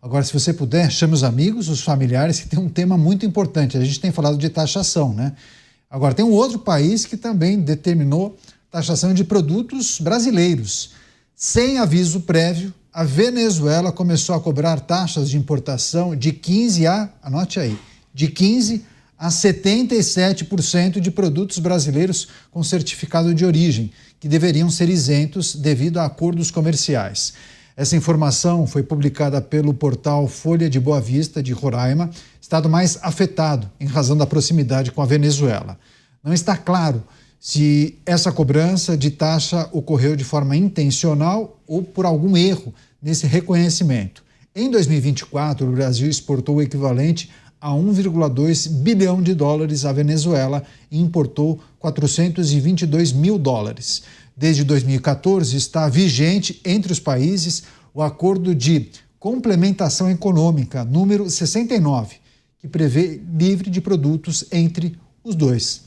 Agora, se você puder, chame os amigos, os familiares, que tem um tema muito importante. A gente tem falado de taxação, né? Agora, tem um outro país que também determinou taxação de produtos brasileiros. Sem aviso prévio, a Venezuela começou a cobrar taxas de importação de 15% anote aí, de 15% a 77% de produtos brasileiros com certificado de origem, que deveriam ser isentos devido a acordos comerciais. Essa informação foi publicada pelo portal Folha de Boa Vista, de Roraima, estado mais afetado em razão da proximidade com a Venezuela. Não está claro se essa cobrança de taxa ocorreu de forma intencional ou por algum erro nesse reconhecimento. Em 2024, o Brasil exportou o equivalente a 1,2 bilhão de dólares à Venezuela e importou 422 mil dólares. Desde 2014, está vigente entre os países o Acordo de Complementação Econômica, número 69, que prevê livre de produtos entre os dois.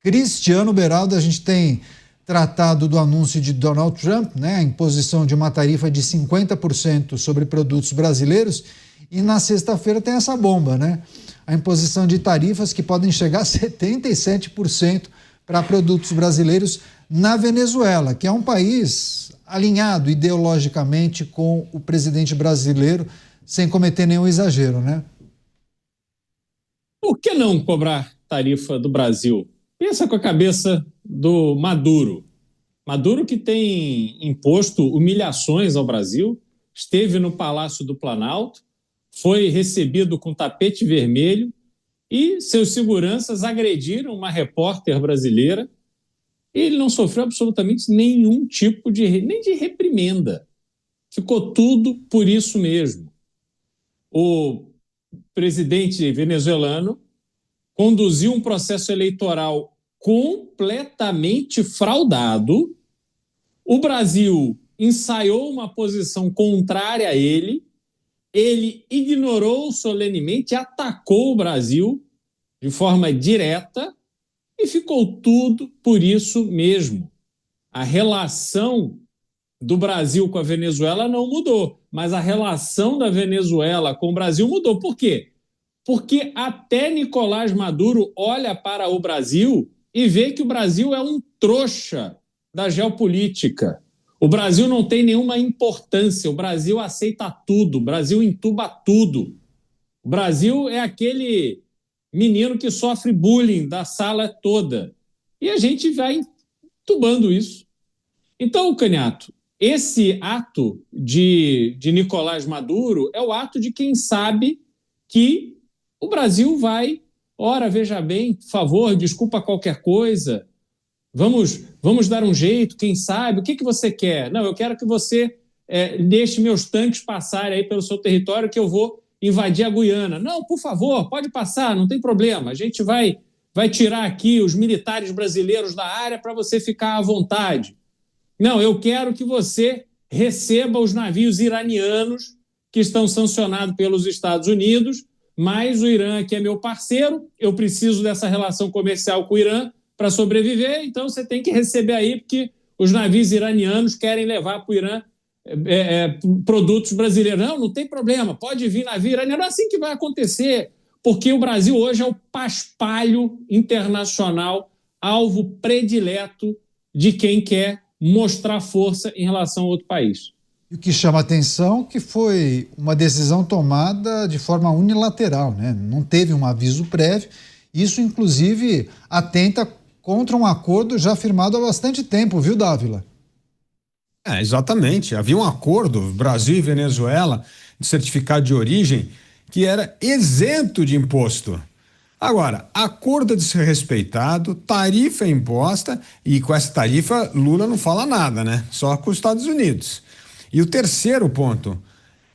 Cristiano Beraldo, a gente tem tratado do anúncio de Donald Trump, né, a imposição de uma tarifa de 50% sobre produtos brasileiros, e na sexta-feira tem essa bomba, né? A imposição de tarifas que podem chegar a 77% para produtos brasileiros na Venezuela, que é um país alinhado ideologicamente com o presidente brasileiro, sem cometer nenhum exagero, né? Por que não cobrar tarifa do Brasil? Pensa com a cabeça do Maduro. Maduro, que tem imposto humilhações ao Brasil, esteve no Palácio do Planalto, foi recebido com tapete vermelho e seus seguranças agrediram uma repórter brasileira. Ele não sofreu absolutamente nenhum tipo nem de reprimenda. Ficou tudo por isso mesmo. O presidente venezuelano conduziu um processo eleitoral completamente fraudado. O Brasil ensaiou uma posição contrária a ele. Ele ignorou solenemente, atacou o Brasil de forma direta e ficou tudo por isso mesmo. A relação do Brasil com a Venezuela não mudou, mas a relação da Venezuela com o Brasil mudou. Por quê? Porque até Nicolás Maduro olha para o Brasil e vê que o Brasil é um trouxa da geopolítica. O Brasil não tem nenhuma importância, o Brasil aceita tudo, o Brasil entuba tudo. O Brasil é aquele menino que sofre bullying da sala toda. E a gente vai entubando isso. Então, Canhato, esse ato de Nicolás Maduro é o ato de quem sabe que o Brasil vai, ora, veja bem, por favor, desculpa qualquer coisa, vamos dar um jeito, quem sabe, o que você quer? Não, eu quero que você deixe meus tanques passarem aí pelo seu território que eu vou invadir a Guiana. Não, por favor, pode passar, não tem problema, a gente vai tirar aqui os militares brasileiros da área para você ficar à vontade. Não, eu quero que você receba os navios iranianos que estão sancionados pelos Estados Unidos, mas o Irã aqui é meu parceiro, eu preciso dessa relação comercial com o Irã para sobreviver, então você tem que receber aí, porque os navios iranianos querem levar para o Irã produtos brasileiros. Não tem problema, pode vir navio iraniano, é assim que vai acontecer, porque o Brasil hoje é o paspalho internacional, alvo predileto de quem quer mostrar força em relação a outro país. E o que chama a atenção é que foi uma decisão tomada de forma unilateral, né? Não teve um aviso prévio. Isso, inclusive, atenta contra um acordo já firmado há bastante tempo, viu, Dávila? Exatamente. Havia um acordo, Brasil e Venezuela, de certificado de origem, que era isento de imposto. Agora, acordo de ser respeitado, tarifa é imposta, e com essa tarifa Lula não fala nada, né? Só com os Estados Unidos. E o terceiro ponto,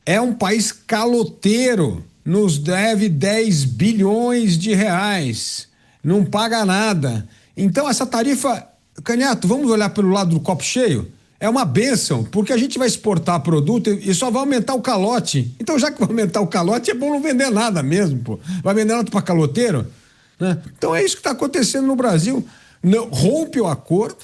é um país caloteiro, nos deve 10 bilhões de reais, não paga nada. Então essa tarifa, Canhato, vamos olhar pelo lado do copo cheio? É uma bênção, porque a gente vai exportar produto e só vai aumentar o calote. Então, já que vai aumentar o calote, é bom não vender nada mesmo, pô. Vai vender nada para caloteiro, né? Então é isso que está acontecendo no Brasil. Não, rompe o acordo,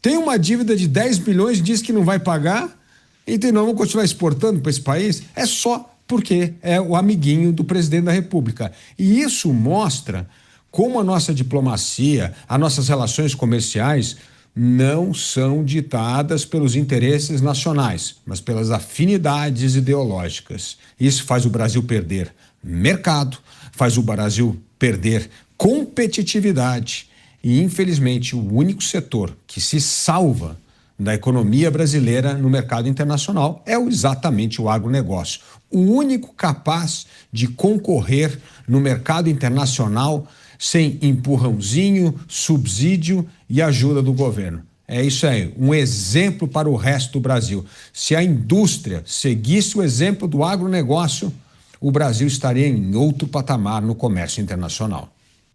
tem uma dívida de 10 bilhões, diz que não vai pagar, então nós vamos continuar exportando para esse país. É só porque é o amiguinho do presidente da República. E isso mostra como a nossa diplomacia, as nossas relações comerciais não são ditadas pelos interesses nacionais, mas pelas afinidades ideológicas. Isso faz o Brasil perder mercado, faz o Brasil perder competitividade. E, infelizmente, o único setor que se salva da economia brasileira no mercado internacional é exatamente o agronegócio. O único capaz de concorrer no mercado internacional sem empurrãozinho, subsídio e ajuda do governo. É isso aí, um exemplo para o resto do Brasil. Se a indústria seguisse o exemplo do agronegócio, o Brasil estaria em outro patamar no comércio internacional.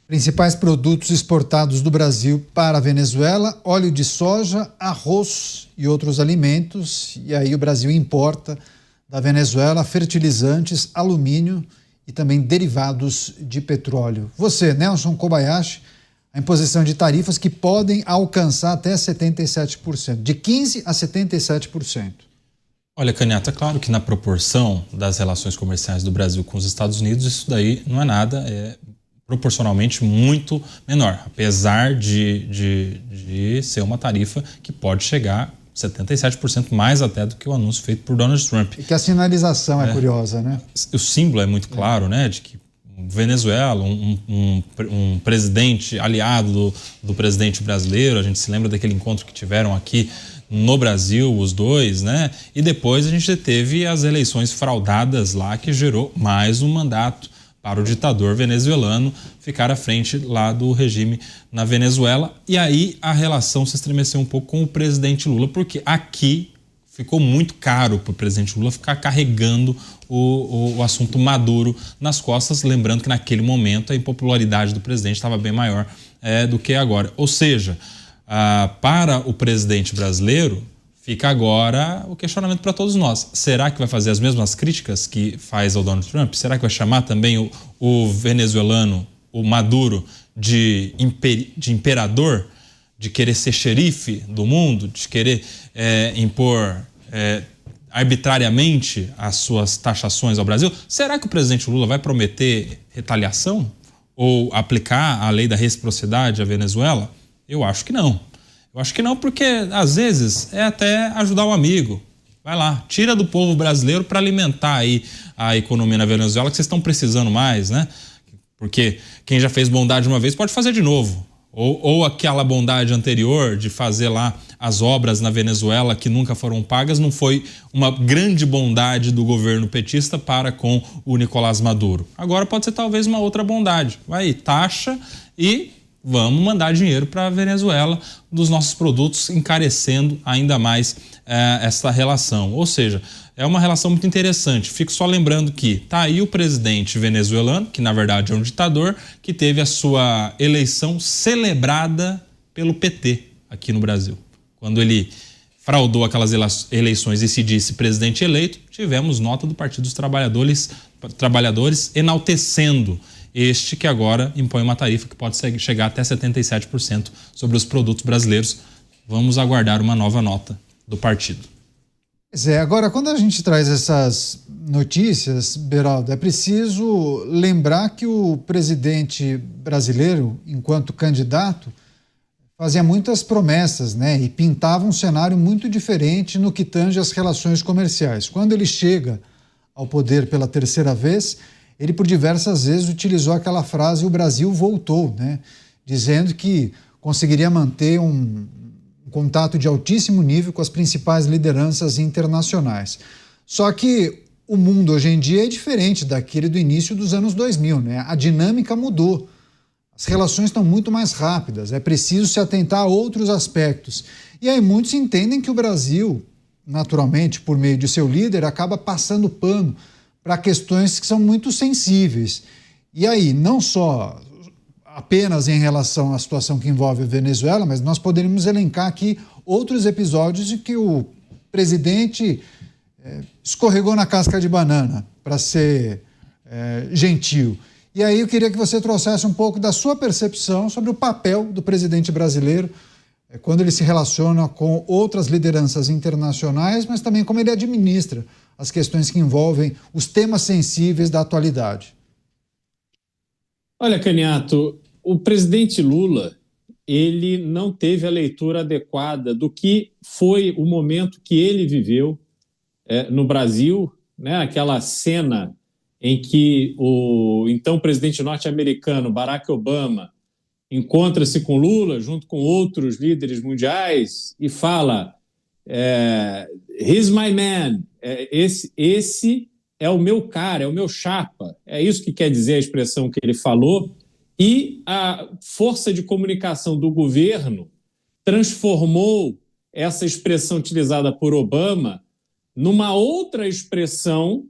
Principais produtos exportados do Brasil para a Venezuela: óleo de soja, arroz e outros alimentos. E aí o Brasil importa da Venezuela fertilizantes, alumínio e também derivados de petróleo. Você, Nelson Kobayashi, a imposição de tarifas que podem alcançar até 77%, de 15% a 77%. Olha, Canhata, claro que na proporção das relações comerciais do Brasil com os Estados Unidos, isso daí não é nada, é proporcionalmente muito menor, apesar de ser uma tarifa que pode chegar 77% mais até do que o anúncio feito por Donald Trump. E que a sinalização é curiosa, né? O símbolo é muito claro, né, de que Venezuela, um presidente aliado do presidente brasileiro, a gente se lembra daquele encontro que tiveram aqui no Brasil, os dois, né? E depois a gente teve as eleições fraudadas lá, que gerou mais um mandato para o ditador venezuelano ficar à frente lá do regime na Venezuela. E aí a relação se estremeceu um pouco com o presidente Lula, porque aqui ficou muito caro para o presidente Lula ficar carregando o assunto Maduro nas costas, lembrando que naquele momento a impopularidade do presidente estava bem maior do que agora. Ou seja, para o presidente brasileiro, fica agora o questionamento para todos nós. Será que vai fazer as mesmas críticas que faz ao Donald Trump? Será que vai chamar também o venezuelano, o Maduro, de imperador, de querer ser xerife do mundo, de querer impor arbitrariamente as suas taxações ao Brasil? Será que o presidente Lula vai prometer retaliação ou aplicar a lei da reciprocidade à Venezuela? Eu acho que não. Eu acho que não, porque às vezes é até ajudar o amigo. Vai lá, tira do povo brasileiro para alimentar aí a economia na Venezuela, que vocês estão precisando mais, né? Porque quem já fez bondade uma vez pode fazer de novo. Ou aquela bondade anterior de fazer lá as obras na Venezuela que nunca foram pagas não foi uma grande bondade do governo petista para com o Nicolás Maduro. Agora pode ser talvez uma outra bondade. Vai, taxa e vamos mandar dinheiro para a Venezuela dos nossos produtos, encarecendo ainda mais essa relação. Ou seja, é uma relação muito interessante. Fico só lembrando que está aí o presidente venezuelano, que na verdade é um ditador, que teve a sua eleição celebrada pelo PT aqui no Brasil. Quando ele fraudou aquelas eleições e se disse presidente eleito, tivemos nota do Partido dos Trabalhadores enaltecendo este que agora impõe uma tarifa que pode chegar até 77% sobre os produtos brasileiros. Vamos aguardar uma nova nota do partido. Agora, quando a gente traz essas notícias, Beraldo, é preciso lembrar que o presidente brasileiro, enquanto candidato, fazia muitas promessas, né? E pintava um cenário muito diferente no que tange às relações comerciais. Quando ele chega ao poder pela terceira vez, ele por diversas vezes utilizou aquela frase "o Brasil voltou", né? Dizendo que conseguiria manter um contato de altíssimo nível com as principais lideranças internacionais. Só que o mundo hoje em dia é diferente daquele do início dos anos 2000, né? A dinâmica mudou. As relações estão muito mais rápidas, é preciso se atentar a outros aspectos. E aí muitos entendem que o Brasil, naturalmente, por meio de seu líder, acaba passando pano para questões que são muito sensíveis. E aí, não só apenas em relação à situação que envolve a Venezuela, mas nós poderíamos elencar aqui outros episódios em que o presidente escorregou na casca de banana, para ser gentil. E aí eu queria que você trouxesse um pouco da sua percepção sobre o papel do presidente brasileiro quando ele se relaciona com outras lideranças internacionais, mas também como ele administra as questões que envolvem os temas sensíveis da atualidade? Olha, Caniato, o presidente Lula, ele não teve a leitura adequada do que foi o momento que ele viveu no Brasil, né? Aquela cena em que o então presidente norte-americano, Barack Obama, encontra-se com Lula, junto com outros líderes mundiais, e fala: he's my man, esse é o meu cara, é o meu chapa. É isso que quer dizer a expressão que ele falou. E a força de comunicação do governo transformou essa expressão utilizada por Obama numa outra expressão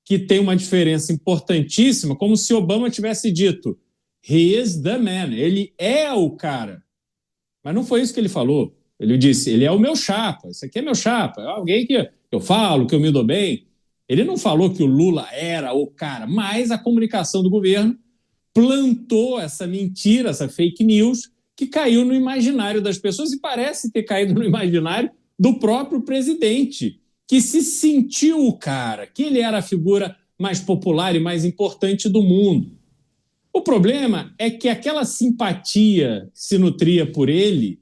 que tem uma diferença importantíssima, como se Obama tivesse dito: he is the man, ele é o cara. Mas não foi isso que ele falou. Ele disse: ele é o meu chapa, esse aqui é meu chapa, é alguém que eu falo, que eu me dou bem. Ele não falou que o Lula era o cara, mas a comunicação do governo plantou essa mentira, essa fake news, que caiu no imaginário das pessoas e parece ter caído no imaginário do próprio presidente, que se sentiu o cara, que ele era a figura mais popular e mais importante do mundo. O problema é que aquela simpatia que se nutria por ele,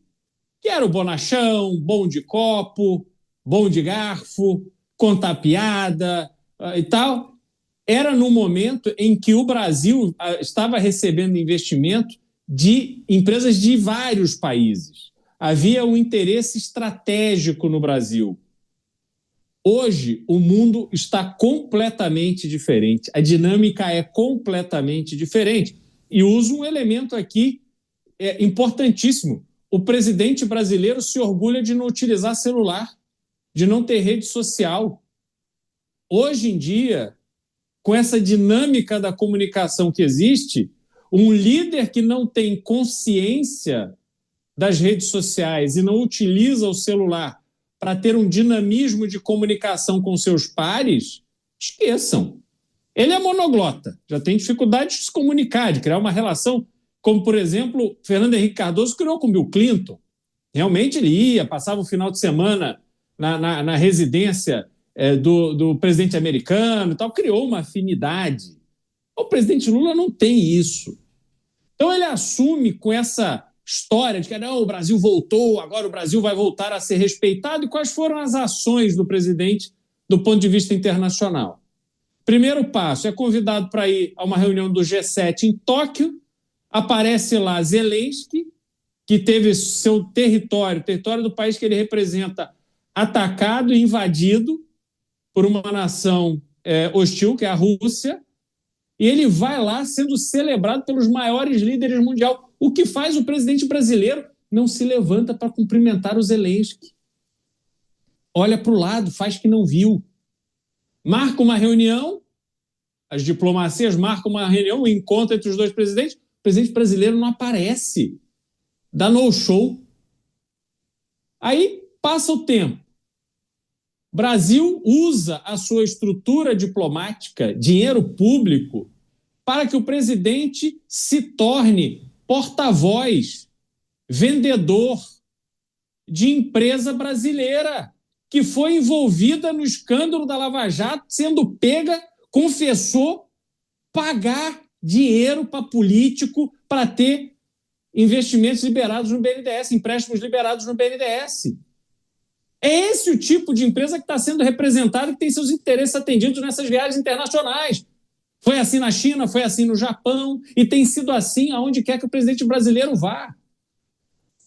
que era o bonachão, bom de copo, bom de garfo, contar piada e tal, era no momento em que o Brasil estava recebendo investimento de empresas de vários países. Havia um interesse estratégico no Brasil. Hoje, o mundo está completamente diferente. A dinâmica é completamente diferente. E uso um elemento aqui importantíssimo. O presidente brasileiro se orgulha de não utilizar celular, de não ter rede social. Hoje em dia, com essa dinâmica da comunicação que existe, um líder que não tem consciência das redes sociais e não utiliza o celular para ter um dinamismo de comunicação com seus pares, esqueçam. Ele é monoglota, já tem dificuldade de se comunicar, de criar uma relação, como, por exemplo, Fernando Henrique Cardoso criou com Bill Clinton. Realmente ele ia, passava o final de semana na residência do presidente americano e tal, criou uma afinidade. O presidente Lula não tem isso. Então ele assume com essa história de que não, o Brasil voltou, agora o Brasil vai voltar a ser respeitado. E quais foram as ações do presidente do ponto de vista internacional? Primeiro passo, é convidado para ir a uma reunião do G7 em Tóquio, aparece lá Zelensky, que teve seu território, o território do país que ele representa, atacado e invadido por uma nação hostil, que é a Rússia, e ele vai lá sendo celebrado pelos maiores líderes mundiais. O que faz o presidente brasileiro? Não se levanta para cumprimentar o Zelensky. Olha para o lado, faz que não viu. Marca uma reunião, as diplomacias marcam uma reunião, um encontro entre os dois presidentes, o presidente brasileiro não aparece, dá no-show. Aí passa o tempo. O Brasil usa a sua estrutura diplomática, dinheiro público, para que o presidente se torne porta-voz, vendedor de empresa brasileira que foi envolvida no escândalo da Lava Jato, sendo pega, confessou pagar dinheiro para político para ter investimentos liberados no BNDES, empréstimos liberados no BNDES. É esse o tipo de empresa que está sendo representada e que tem seus interesses atendidos nessas viagens internacionais. Foi assim na China, foi assim no Japão e tem sido assim aonde quer que o presidente brasileiro vá.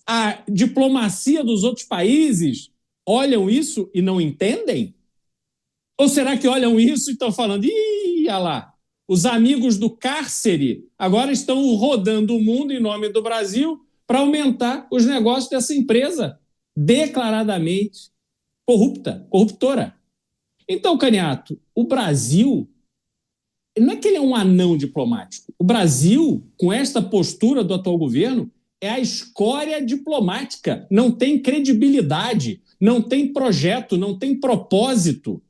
A diplomacia dos outros países olham isso e não entendem? Ou será que olham isso e estão falando, olha lá, os amigos do cárcere agora estão rodando o mundo em nome do Brasil para aumentar os negócios dessa empresa declaradamente corruptora. Então, Caniato, o Brasil, não é que ele é um anão diplomático. O Brasil, com esta postura do atual governo, é a escória diplomática. Não tem credibilidade, não tem projeto, não tem propósito.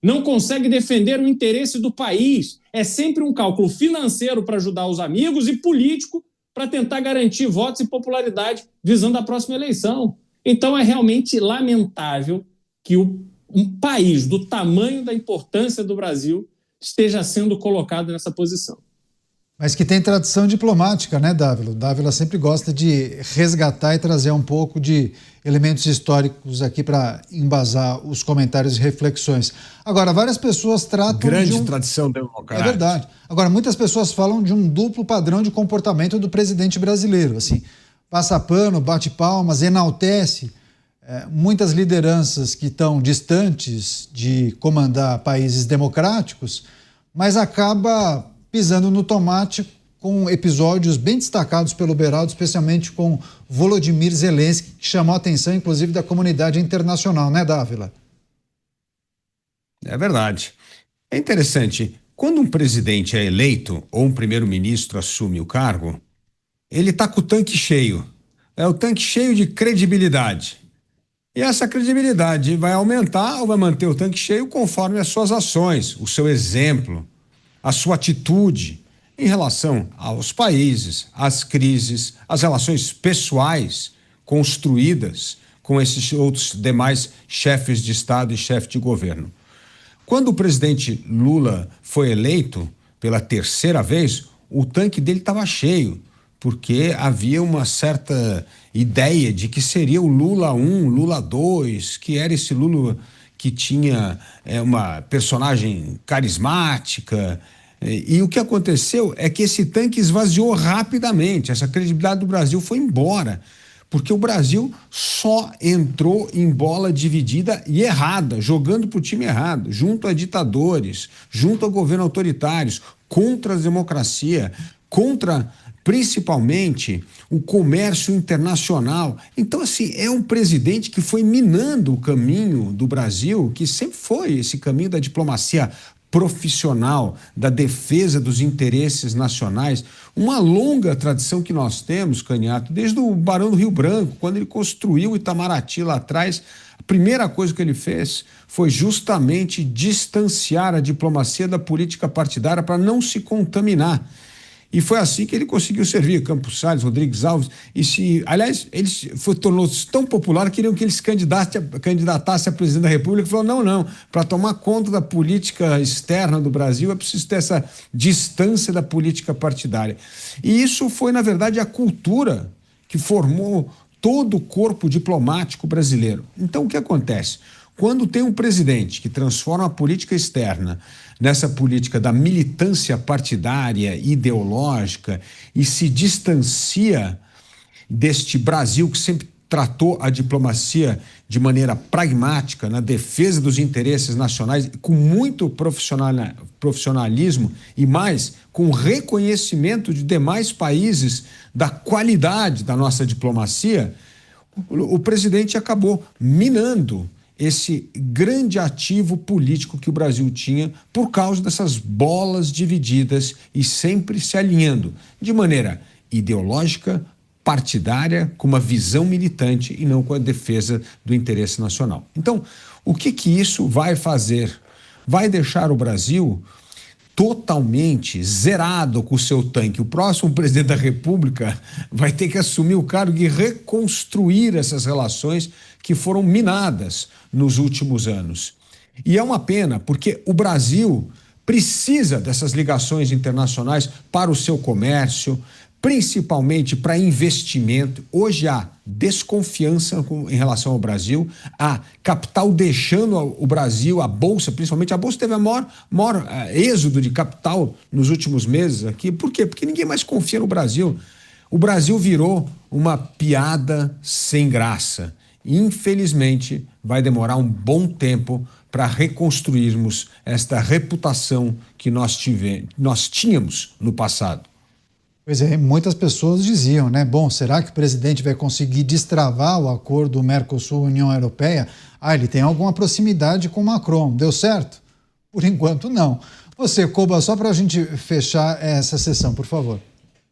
Não consegue defender o interesse do país. É sempre um cálculo financeiro para ajudar os amigos e político para tentar garantir votos e popularidade visando a próxima eleição. Então é realmente lamentável que o um país do tamanho da importância do Brasil esteja sendo colocado nessa posição. Mas que tem tradição diplomática, né, Dávila? O Dávila sempre gosta de resgatar e trazer um pouco de elementos históricos aqui para embasar os comentários e reflexões. Agora, várias pessoas tratam grande tradição democrática. É verdade. Agora, muitas pessoas falam de um duplo padrão de comportamento do presidente brasileiro. Assim, passa pano, bate palmas, enaltece muitas lideranças que estão distantes de comandar países democráticos, mas acaba pisando no tomate com episódios bem destacados pelo Beraldo, especialmente com Volodymyr Zelensky, que chamou a atenção, inclusive, da comunidade internacional, né, Dávila? É verdade. É interessante, quando um presidente é eleito ou um primeiro-ministro assume o cargo, ele está com o tanque cheio. É o tanque cheio de credibilidade. E essa credibilidade vai aumentar ou vai manter o tanque cheio conforme as suas ações, o seu exemplo, a sua atitude em relação aos países, às crises, às relações pessoais construídas com esses outros demais chefes de Estado e chefe de governo. Quando o presidente Lula foi eleito pela terceira vez, o tanque dele estava cheio, porque havia uma certa ideia de que seria o Lula 1, Lula 2, que era esse Lula que tinha uma personagem carismática. E o que aconteceu é que esse tanque esvaziou rapidamente, essa credibilidade do Brasil foi embora, porque o Brasil só entrou em bola dividida e errada, jogando para o time errado, junto a ditadores, junto a governo autoritários, contra a democracia, contra principalmente o comércio internacional. Então, assim, é um presidente que foi minando o caminho do Brasil, que sempre foi esse caminho da diplomacia profissional, da defesa dos interesses nacionais, uma longa tradição que nós temos, Canhato, desde o Barão do Rio Branco, quando ele construiu o Itamaraty lá atrás, a primeira coisa que ele fez foi justamente distanciar a diplomacia da política partidária para não se contaminar. E foi assim que ele conseguiu servir Campos Salles, Rodrigues Alves, aliás, ele tornou-se tão popular que queriam que ele se candidatasse a presidente da República e falou, não, para tomar conta da política externa do Brasil é preciso ter essa distância da política partidária. E isso foi, na verdade, a cultura que formou todo o corpo diplomático brasileiro. Então, o que acontece? Quando tem um presidente que transforma a política externa nessa política da militância partidária, ideológica, e se distancia deste Brasil que sempre tratou a diplomacia de maneira pragmática, na defesa dos interesses nacionais, com muito profissionalismo e mais, com reconhecimento de demais países da qualidade da nossa diplomacia, o presidente acabou minando esse grande ativo político que o Brasil tinha por causa dessas bolas divididas e sempre se alinhando de maneira ideológica, partidária, com uma visão militante e não com a defesa do interesse nacional. Então, o que isso vai fazer? Vai deixar o Brasil totalmente zerado com o seu tanque. O próximo presidente da República vai ter que assumir o cargo e reconstruir essas relações que foram minadas nos últimos anos. E é uma pena, porque o Brasil precisa dessas ligações internacionais para o seu comércio, principalmente para investimento. Hoje há desconfiança em relação ao Brasil, há capital deixando o Brasil, a Bolsa, principalmente a Bolsa teve a maior êxodo de capital nos últimos meses aqui. Por quê? Porque ninguém mais confia no Brasil. O Brasil virou uma piada sem graça. Infelizmente, vai demorar um bom tempo para reconstruirmos esta reputação que nós tínhamos no passado. Pois é, muitas pessoas diziam, né? Bom, será que o presidente vai conseguir destravar o acordo Mercosul-União Europeia? Ele tem alguma proximidade com Macron. Deu certo? Por enquanto, não. Você, Koba, só para a gente fechar essa sessão, por favor.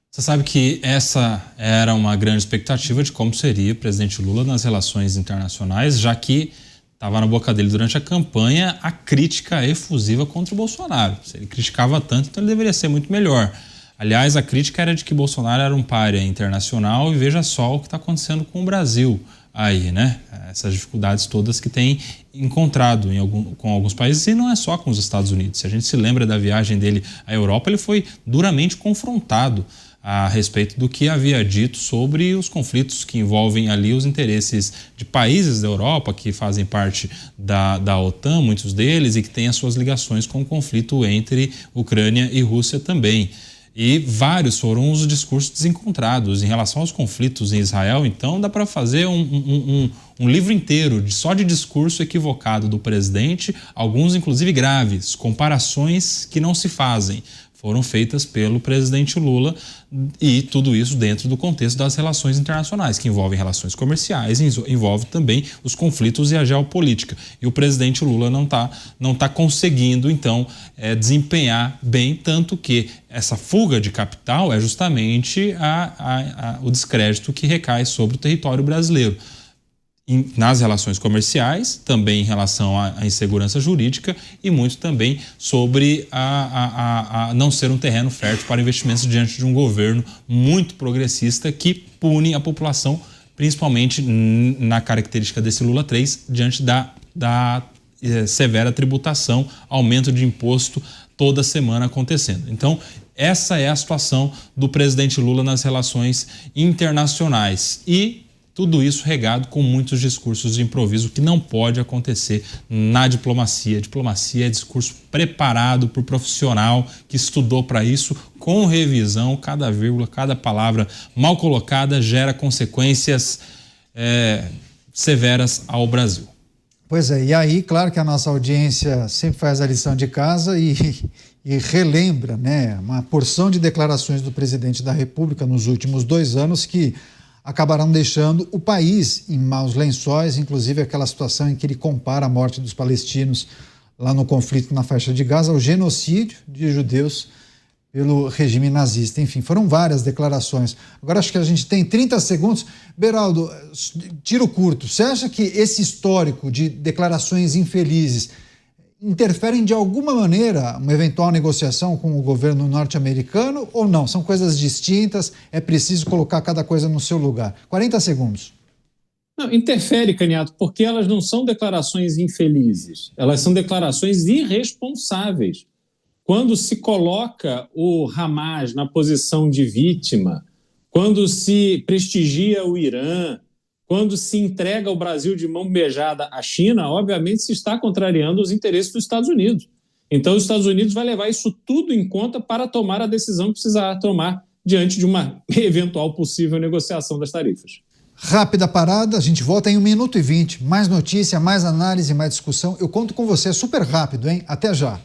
Você sabe que essa era uma grande expectativa de como seria o presidente Lula nas relações internacionais, já que estava na boca dele durante a campanha a crítica efusiva contra o Bolsonaro. Se ele criticava tanto, então ele deveria ser muito melhor. Aliás, a crítica era de que Bolsonaro era um pária internacional e veja só o que está acontecendo com o Brasil. aí, né? Essas dificuldades todas que tem encontrado com alguns países, e não é só com os Estados Unidos. Se a gente se lembra da viagem dele à Europa, ele foi duramente confrontado a respeito do que havia dito sobre os conflitos que envolvem ali os interesses de países da Europa que fazem parte da OTAN, muitos deles, e que têm as suas ligações com o conflito entre Ucrânia e Rússia também. E vários foram os discursos desencontrados em relação aos conflitos em Israel. Então dá para fazer um livro inteiro só de discurso equivocado do presidente, alguns inclusive graves, comparações que não se fazem. Foram feitas pelo presidente Lula, e tudo isso dentro do contexto das relações internacionais, que envolvem relações comerciais, envolve também os conflitos e a geopolítica. E o presidente Lula não tá conseguindo, então, desempenhar bem, tanto que essa fuga de capital é justamente o descrédito que recai sobre o território brasileiro. Nas relações comerciais, também em relação à insegurança jurídica, e muito também sobre a não ser um terreno fértil para investimentos diante de um governo muito progressista que pune a população, principalmente na característica desse Lula 3, diante da severa tributação, aumento de imposto toda semana acontecendo. Então, essa é a situação do presidente Lula nas relações internacionais, e tudo isso regado com muitos discursos de improviso, que não pode acontecer na diplomacia. Diplomacia é discurso preparado por profissional que estudou para isso, com revisão. Cada vírgula, cada palavra mal colocada gera consequências severas ao Brasil. Pois é, e aí, claro que a nossa audiência sempre faz a lição de casa e relembra, né, uma porção de declarações do presidente da República nos últimos 2 anos que acabaram deixando o país em maus lençóis, inclusive aquela situação em que ele compara a morte dos palestinos lá no conflito na faixa de Gaza ao genocídio de judeus pelo regime nazista. Enfim, foram várias declarações. Agora acho que a gente tem 30 segundos. Beraldo, tiro curto, você acha que esse histórico de declarações infelizes interferem de alguma maneira uma eventual negociação com o governo norte-americano ou não? São coisas distintas, é preciso colocar cada coisa no seu lugar. 40 segundos. Não, interfere, Canhato, porque elas não são declarações infelizes, elas são declarações irresponsáveis. Quando se coloca o Hamas na posição de vítima, quando se prestigia o Irã, quando se entrega o Brasil de mão beijada à China, obviamente se está contrariando os interesses dos Estados Unidos. Então, os Estados Unidos vai levar isso tudo em conta para tomar a decisão que precisar tomar diante de uma eventual possível negociação das tarifas. Rápida parada, a gente volta em 1 minuto e 20. Mais notícia, mais análise, mais discussão. Eu conto com você, super rápido, hein? Até já.